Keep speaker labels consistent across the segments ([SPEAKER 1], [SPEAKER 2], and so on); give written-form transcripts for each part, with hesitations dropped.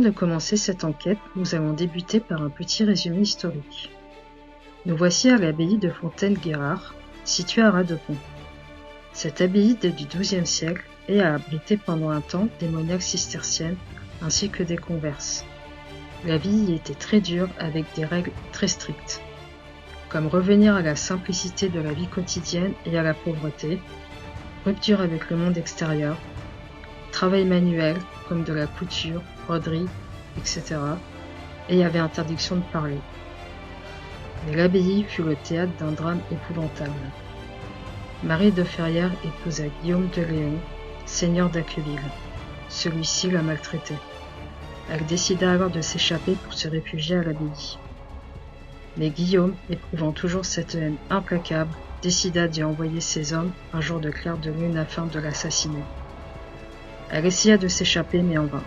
[SPEAKER 1] Avant de commencer cette enquête, nous allons débuter par un petit résumé historique. Nous voici à l'abbaye de Fontaine-Guérard, située à Radepont. Cette abbaye date du XIIe siècle et a abrité pendant un temps des monastères cisterciennes ainsi que des converses. La vie y était très dure avec des règles très strictes, comme revenir à la simplicité de la vie quotidienne et à la pauvreté, rupture avec le monde extérieur, travail manuel comme de la couture, broderie, etc. et il y avait interdiction de parler. Mais l'abbaye fut le théâtre d'un drame épouvantable. Marie de Ferrières épousa Guillaume de Léon, seigneur d'Acqueville. Celui-ci la maltraitait. Elle décida alors de s'échapper pour se réfugier à l'abbaye. Mais Guillaume, éprouvant toujours cette haine implacable, décida d'y envoyer ses hommes un jour de clair de lune afin de l'assassiner. Elle essaya de s'échapper mais en vain.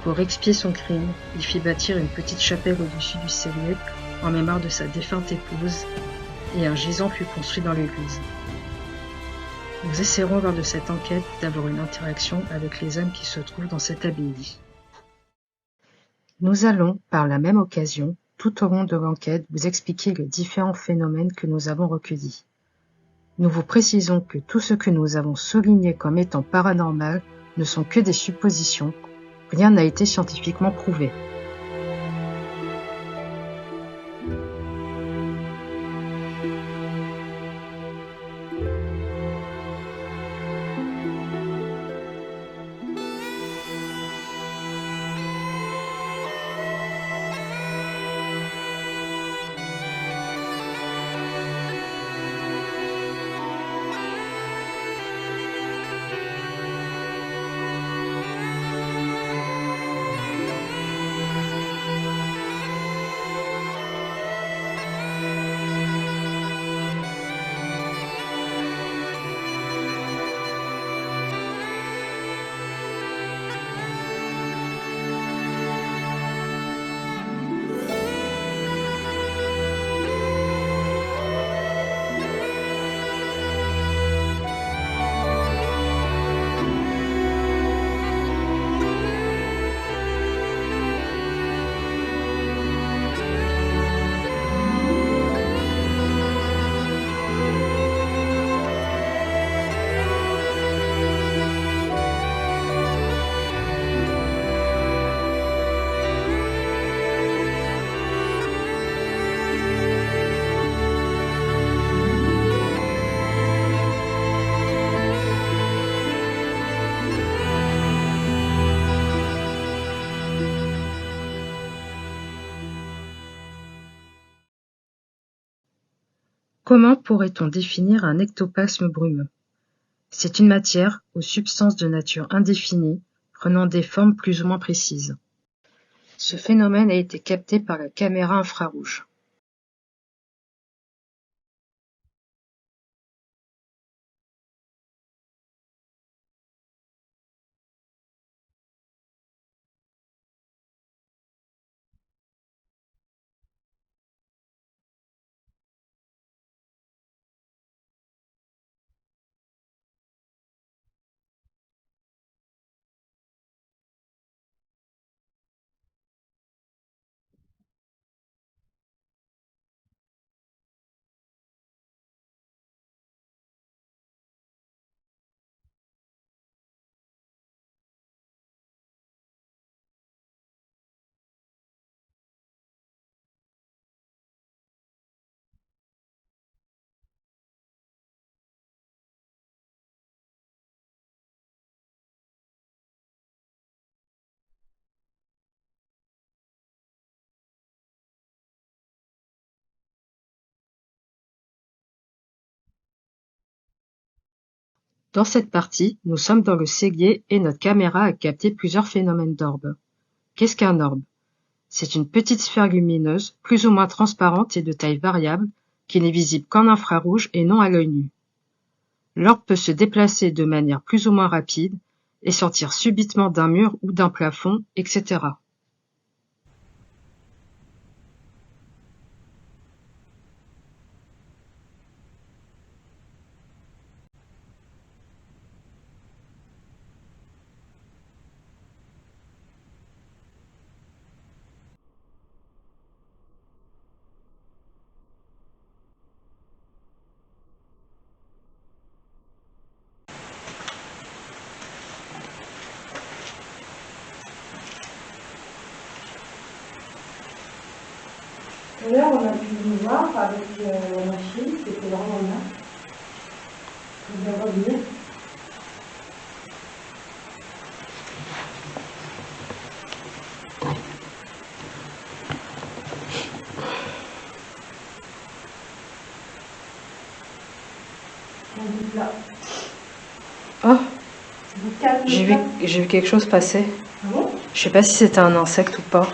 [SPEAKER 1] Pour expier son crime, il fit bâtir une petite chapelle au-dessus du cellier en mémoire de sa défunte épouse et un gisant fut construit dans l'église. Nous essaierons lors de cette enquête d'avoir une interaction avec les hommes qui se trouvent dans cette abbaye. Nous allons, par la même occasion, tout au long de l'enquête, vous expliquer les différents phénomènes que nous avons recueillis. Nous vous précisons que tout ce que nous avons souligné comme étant paranormal ne sont que des suppositions, rien n'a été scientifiquement prouvé. Comment pourrait-on définir un ectoplasme brumeux? C'est une matière ou substance de nature indéfinie, prenant des formes plus ou moins précises. Ce phénomène a été capté par la caméra infrarouge. Dans cette partie, nous sommes dans le cellier et notre caméra a capté plusieurs phénomènes d'orbes. Qu'est-ce qu'un orbe? C'est une petite sphère lumineuse, plus ou moins transparente et de taille variable, qui n'est visible qu'en infrarouge et non à l'œil nu. L'orbe peut se déplacer de manière plus ou moins rapide et sortir subitement d'un mur ou d'un plafond, etc.
[SPEAKER 2] Et là, on a pu vous voir avec la machine, c'était vraiment bien. Je vais revenir. On dit là.
[SPEAKER 1] Oh,
[SPEAKER 2] Vous calmez
[SPEAKER 1] j'ai
[SPEAKER 2] là.
[SPEAKER 1] vu quelque chose passer.
[SPEAKER 2] Ah bon?
[SPEAKER 1] Je sais pas si c'était un insecte ou pas.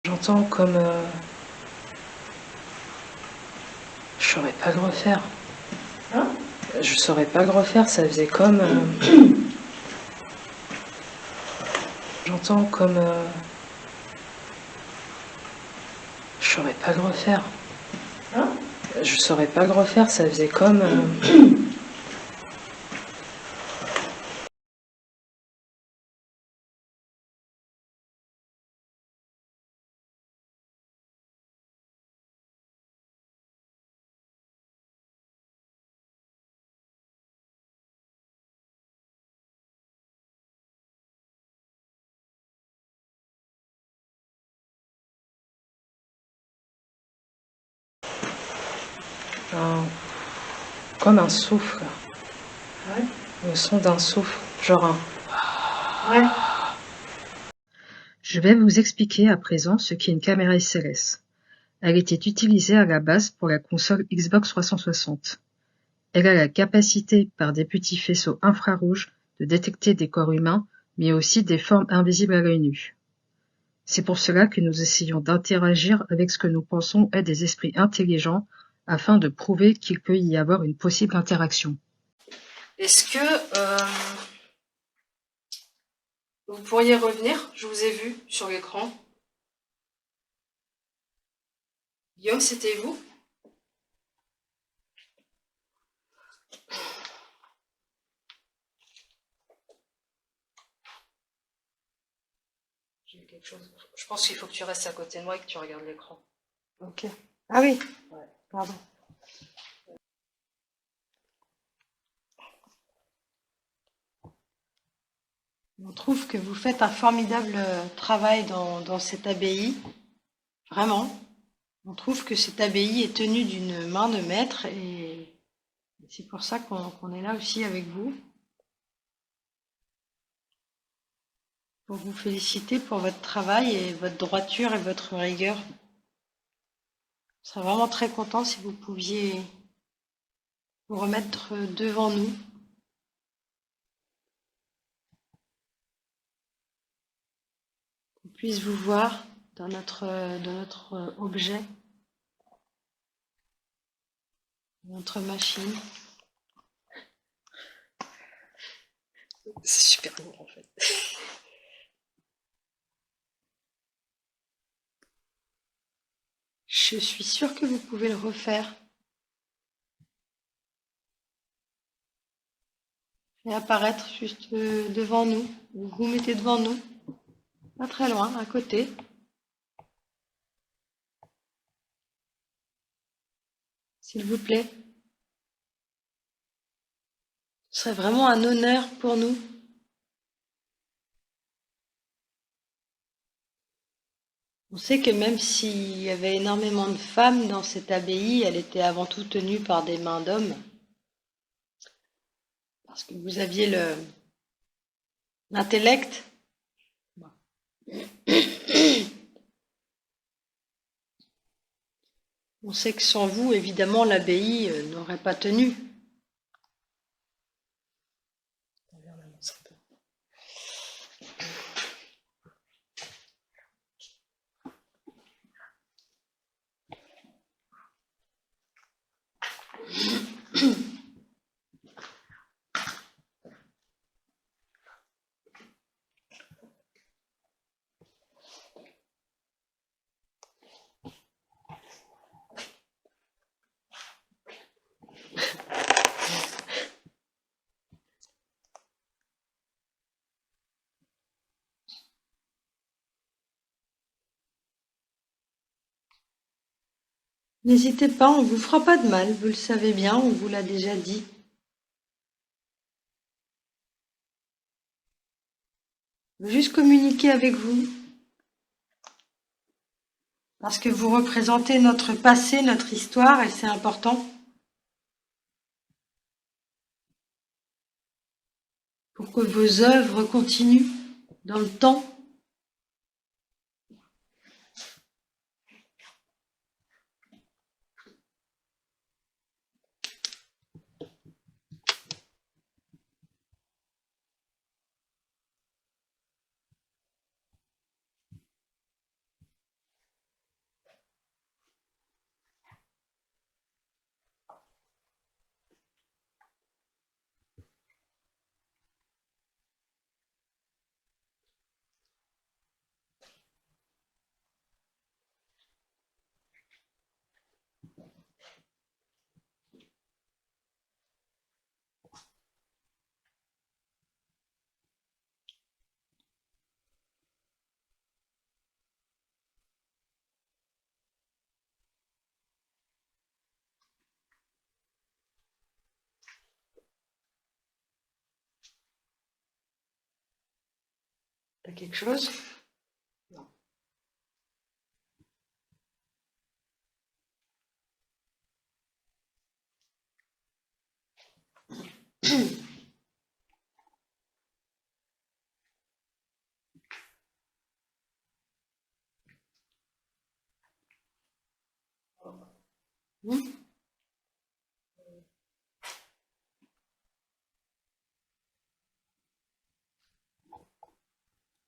[SPEAKER 1] J'entends comme... Je saurais pas le refaire.
[SPEAKER 2] Hein?
[SPEAKER 1] Je saurais pas le refaire, ça faisait comme... J'entends comme... Je saurais pas le refaire.
[SPEAKER 2] Hein?
[SPEAKER 1] Je saurais pas le refaire, ça faisait comme... Comme un souffle.
[SPEAKER 2] Ouais.
[SPEAKER 1] Le son d'un souffle, genre un...
[SPEAKER 2] Ouais.
[SPEAKER 1] Je vais vous expliquer à présent ce qu'est une caméra SLS. Elle était utilisée à la base pour la console Xbox 360. Elle a la capacité, par des petits faisceaux infrarouges, de détecter des corps humains, mais aussi des formes invisibles à l'œil nu. C'est pour cela que nous essayons d'interagir avec ce que nous pensons être des esprits intelligents, afin de prouver qu'il peut y avoir une possible interaction. Est-ce que vous pourriez revenir? Je vous ai vu sur l'écran. Guillaume, c'était vous? J'ai vu quelque chose. Je pense qu'il faut que tu restes à côté de moi et que tu regardes l'écran.
[SPEAKER 2] Ok. Ah oui.
[SPEAKER 1] Ouais.
[SPEAKER 2] Pardon. On trouve que vous faites un formidable travail dans cette abbaye. Vraiment. On trouve que cette abbaye est tenue d'une main de maître et c'est pour ça qu'on est là aussi avec vous. Pour vous féliciter pour votre travail et votre droiture et votre rigueur. Je serais vraiment très content si vous pouviez vous remettre devant nous. Qu'on puisse vous voir dans notre objet, notre machine.
[SPEAKER 1] C'est super lourd en fait.
[SPEAKER 2] Je suis sûre que vous pouvez le refaire. Et apparaître juste devant nous. Vous vous mettez devant nous, pas très loin, à côté. S'il vous plaît. Ce serait vraiment un honneur pour nous. On sait que même s'il y avait énormément de femmes dans cette abbaye, elle était avant tout tenue par des mains d'hommes. Parce que vous aviez l'intellect. On sait que sans vous, évidemment, l'abbaye n'aurait pas tenu. N'hésitez pas, on ne vous fera pas de mal, vous le savez bien, on vous l'a déjà dit. On veut juste communiquer avec vous, parce que vous représentez notre passé, notre histoire, et c'est important. Pour que vos œuvres continuent dans le temps. T'as quelque chose? Non.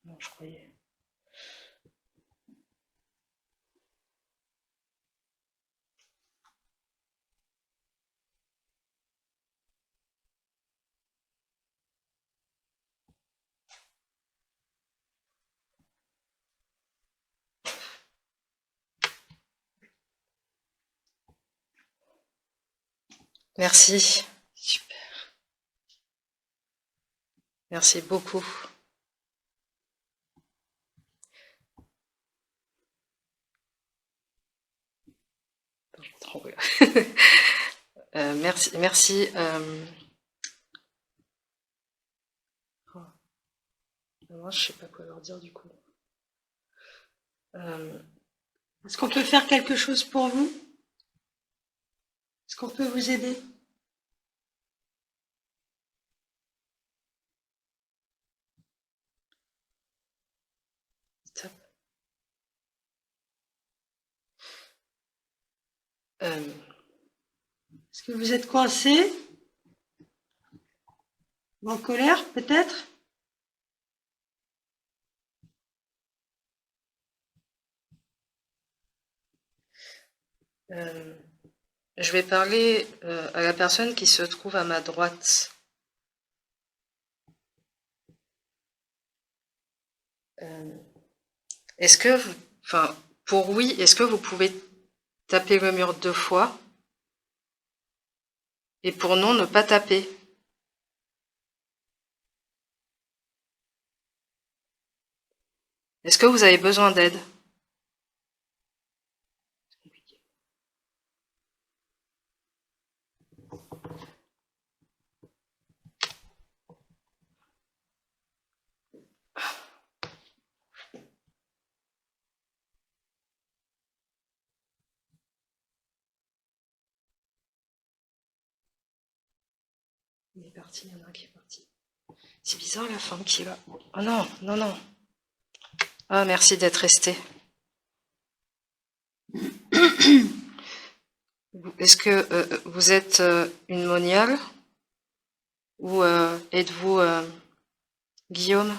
[SPEAKER 2] Non, je croyais. Merci. Super. Merci beaucoup. Merci. Moi, je sais pas quoi leur dire du coup. Est-ce qu'on peut faire quelque chose pour vous? Est-ce qu'on peut vous aider? Top. Est-ce que vous êtes coincé? Ou en colère, peut-être? Je vais parler à la personne qui se trouve à ma droite. Est-ce que, pour oui, est-ce que vous pouvez taper le mur 2 fois? Et pour non, ne pas taper. Est-ce que vous avez besoin d'aide? Il est parti, il y en a un qui est parti. C'est bizarre la femme qui est là. Oh non, non, non. Ah, merci d'être resté. Est-ce que vous êtes une moniale? Ou êtes-vous Guillaume?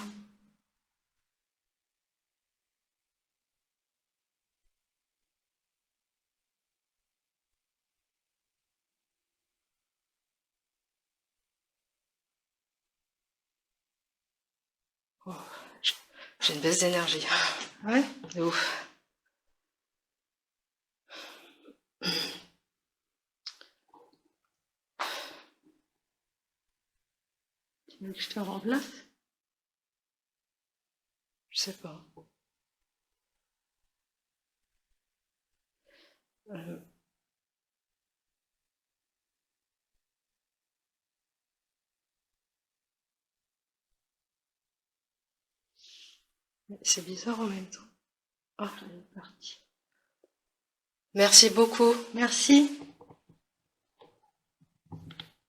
[SPEAKER 2] Oh, j'ai une baisse d'énergie. Ouais, de ouf. Tu veux que je te remplace? Je sais pas. C'est bizarre en même temps. Oh, elle est partie. Merci beaucoup. Merci.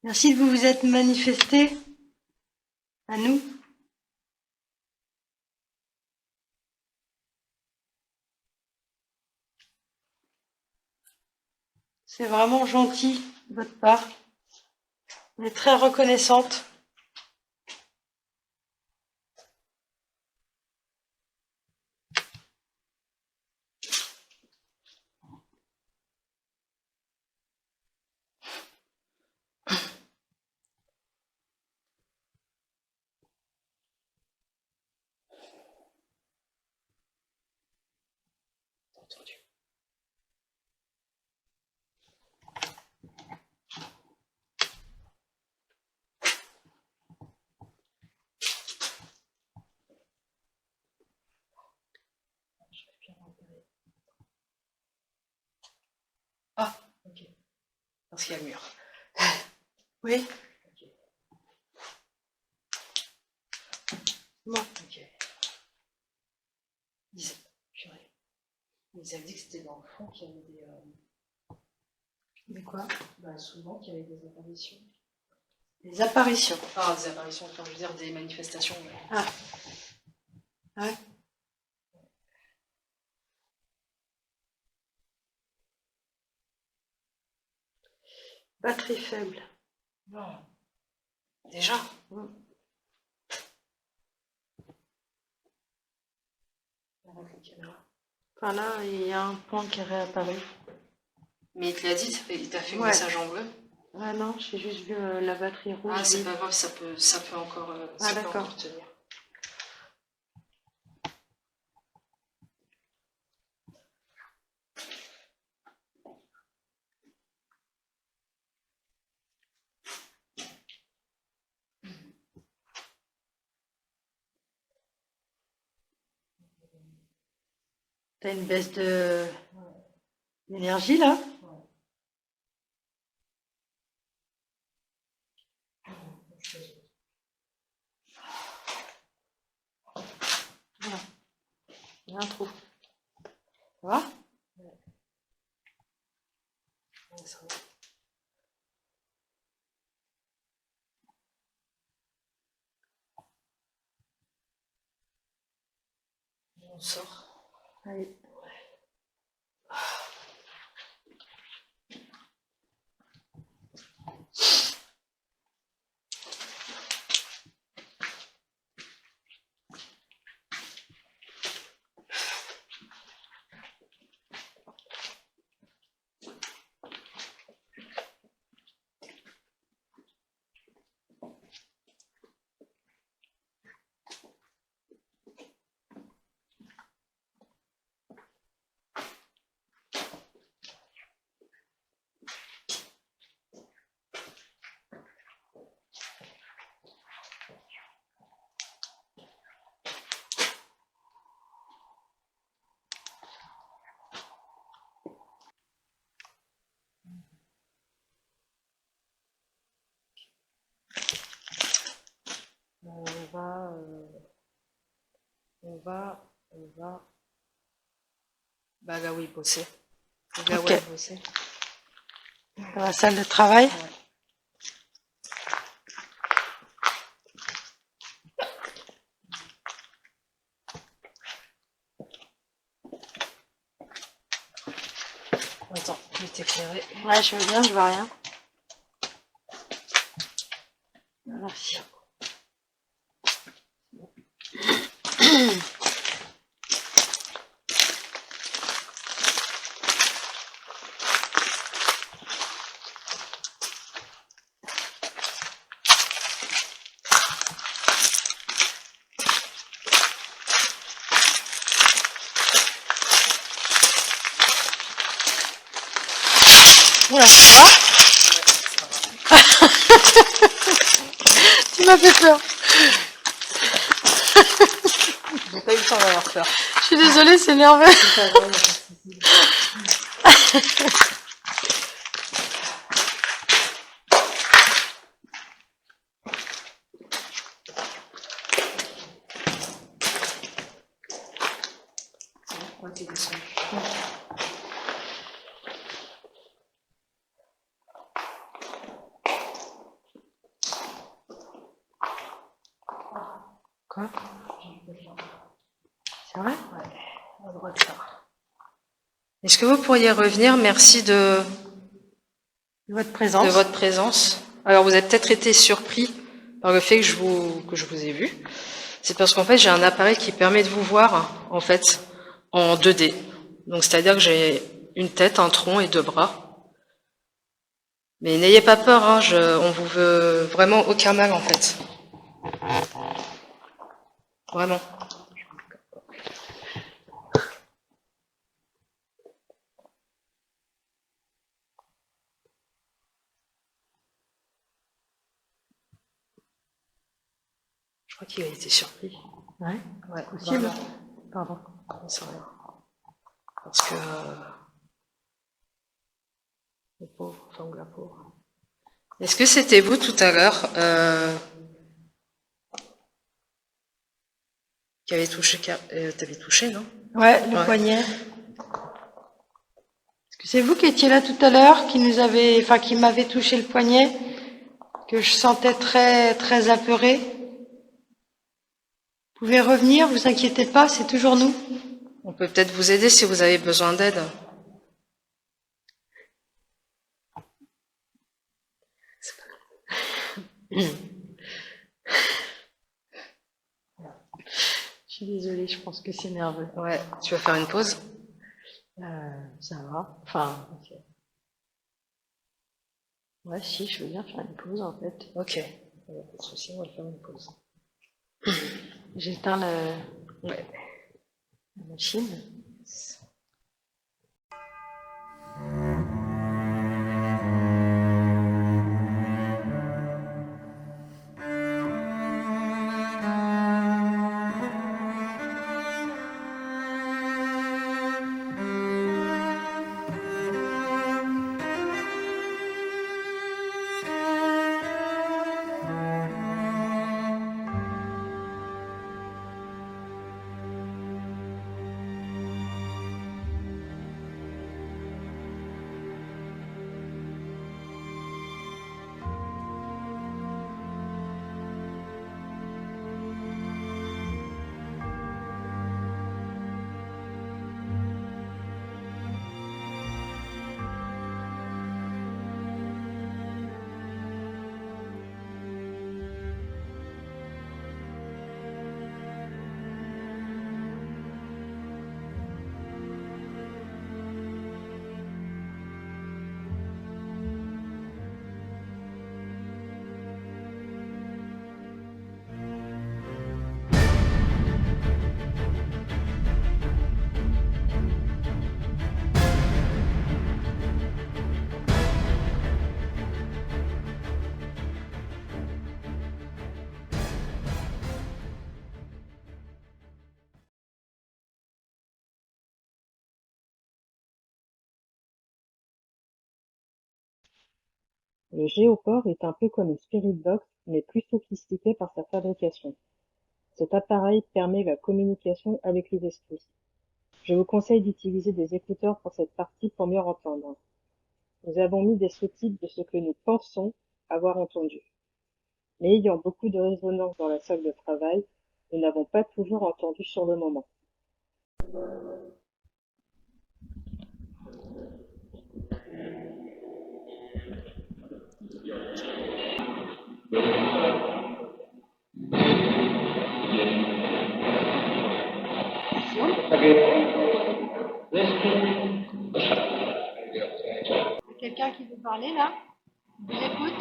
[SPEAKER 2] Merci de vous être manifesté à nous. C'est vraiment gentil de votre part. On est très reconnaissante. Ah, ok. Parce qu'il y a le mur. Oui. Okay. Bon. Ok. Ils avaient dit que c'était dans le fond qu'il y avait des... Mais quoi? Bah, souvent qu'il y avait des apparitions. Des apparitions? Enfin, des apparitions, enfin, je veux dire des manifestations. Mais... Ah. Ouais. Batterie faible. Non. Déjà? Enfin là, il y a un point qui est réapparu. Mais il te l'a dit, il t'a fait un message en bleu? Ah non, j'ai juste vu la batterie rouge. Ah, c'est pas grave, ça peut encore, ça peut encore tenir. T'as une baisse d'énergie là? Voilà. Il y a un trou. Ça va? Ouais, ça va. On sort. Allez. On va, bah là oui, bosser. Là, okay. Ouais, bosser. Dans la salle de travail? Ouais. Attends, je vais t'éclairer. Ouais, je veux bien, je vois rien. Merci. Oula, ça va? Tu m'as fait peur. J'ai pas eu le temps d'avoir peur. Je suis désolée, c'est nerveux.
[SPEAKER 1] Ouais, t'es descendu. Quoi? C'est vrai? Ouais, à droite là. Est-ce que vous pourriez revenir? Merci de
[SPEAKER 2] Votre présence.
[SPEAKER 1] votre présence. Alors, vous avez peut-être été surpris par le fait que je vous ai vu. C'est parce qu'en fait, j'ai un appareil qui permet de vous voir, en fait, en 2D. Donc, c'est-à-dire que j'ai une tête, un tronc et 2 bras. Mais n'ayez pas peur, hein, on vous veut vraiment aucun mal, en fait. Vraiment. Je crois qu'il a été surpris.
[SPEAKER 2] Ouais,
[SPEAKER 1] Ouais,
[SPEAKER 2] possible.
[SPEAKER 1] vraiment.
[SPEAKER 2] Pardon.
[SPEAKER 1] C'est rien. Parce que... le pauvre, enfin, ou la pauvre. Est-ce que c'était vous tout à l'heure qui avez touché... t'avais touché, non?
[SPEAKER 2] Ouais, le poignet. Est-ce que c'est vous qui étiez là tout à l'heure, qui m'avait touché le poignet, que je sentais très, très apeuré? Vous pouvez revenir, vous inquiétez pas, c'est toujours nous.
[SPEAKER 1] On peut peut-être vous aider si vous avez besoin d'aide.
[SPEAKER 2] Je suis désolée, je pense que c'est nerveux.
[SPEAKER 1] Ouais, tu vas faire une pause?
[SPEAKER 2] Ça va. Enfin, ok. Ouais, si, je veux bien faire une pause en fait.
[SPEAKER 1] Ok, pas de souci, on va faire une pause.
[SPEAKER 2] J'éteins la machine.
[SPEAKER 1] Le géoport est un peu comme une spirit box, mais plus sophistiqué par sa fabrication. Cet appareil permet la communication avec les esprits. Je vous conseille d'utiliser des écouteurs pour cette partie pour mieux entendre. Nous avons mis des sous-titres de ce que nous pensons avoir entendu. Mais ayant beaucoup de résonance dans la salle de travail, nous n'avons pas toujours entendu sur le moment.
[SPEAKER 2] Quelqu'un qui veut parler là? Je vous écoute.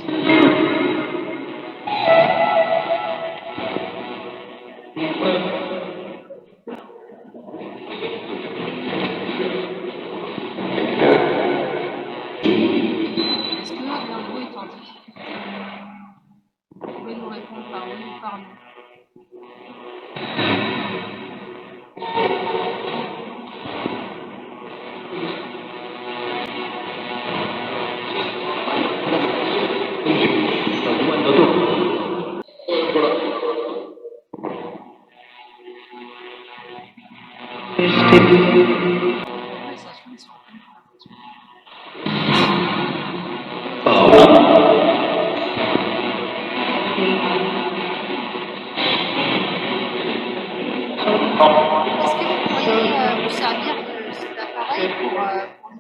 [SPEAKER 1] Est-ce que l'info est en difficulté? Vous pouvez nous répondre par oui ou par non.
[SPEAKER 2] Est-ce que vous pourriez vous servir de cet appareil pour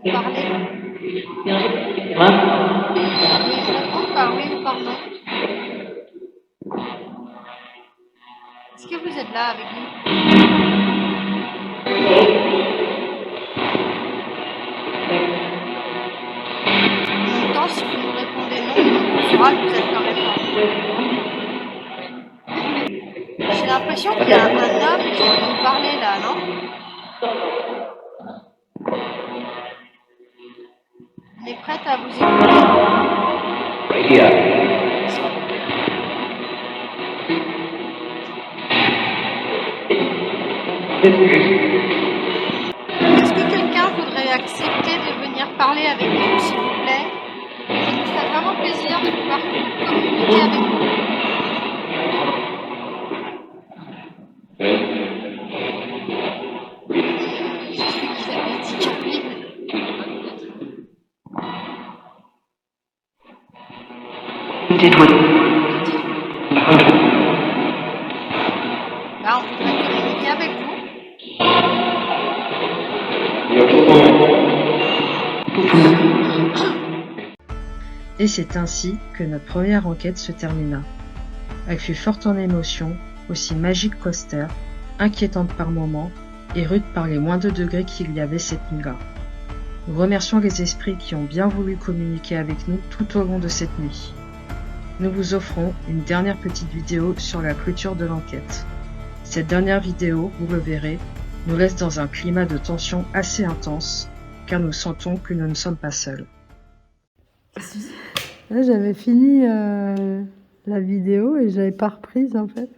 [SPEAKER 2] nous parler? Vous pouvez répondre par oui ou par non. Est-ce que vous êtes là avec nous? En même temps, si vous nous répondez non, on saura que vous êtes quand même là. J'ai l'impression qu'il y a un homme qui veut nous parler là, non? On est prête à vous écouter. Est-ce que quelqu'un voudrait accepter de venir parler avec nous, s'il vous plaît? Ça nous ferait vraiment plaisir de pouvoir communiquer avec vous. Je suis qui avait dit Caroline. Là, on voudrait communiquer avec vous.
[SPEAKER 1] Et c'est ainsi que notre première enquête se termina. Elle fut forte en émotions, aussi magique qu'austère, inquiétante par moments et rude par les moins de degrés qu'il y avait cette nuit-là. Nous remercions les esprits qui ont bien voulu communiquer avec nous tout au long de cette nuit. Nous vous offrons une dernière petite vidéo sur la clôture de l'enquête. Cette dernière vidéo, vous le verrez, nous laisse dans un climat de tension assez intense, car nous sentons que nous ne sommes pas seuls.
[SPEAKER 3] Là, j'avais fini la vidéo et j'avais pas reprise en fait.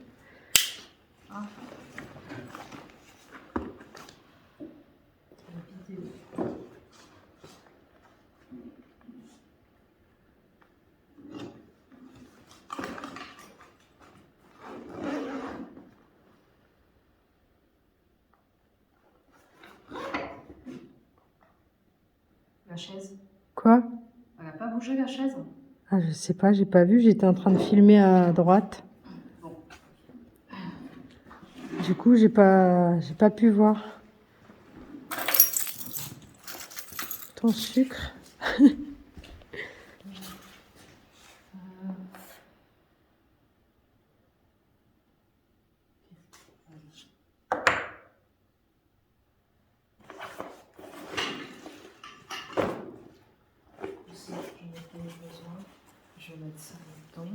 [SPEAKER 4] La chaise.
[SPEAKER 3] Quoi?
[SPEAKER 4] Elle n'a pas bougé la chaise?
[SPEAKER 3] Ah, je sais pas, j'ai pas vu, j'étais en train de filmer à droite.
[SPEAKER 4] Bon.
[SPEAKER 3] Du coup, j'ai pas pu voir. Ton sucre.
[SPEAKER 4] Je vais mettre ça là-dedans.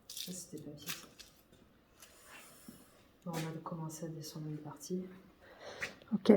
[SPEAKER 4] Ça, c'était papier. Ça. Bon, on va commencer à descendre une partie.
[SPEAKER 3] Ok.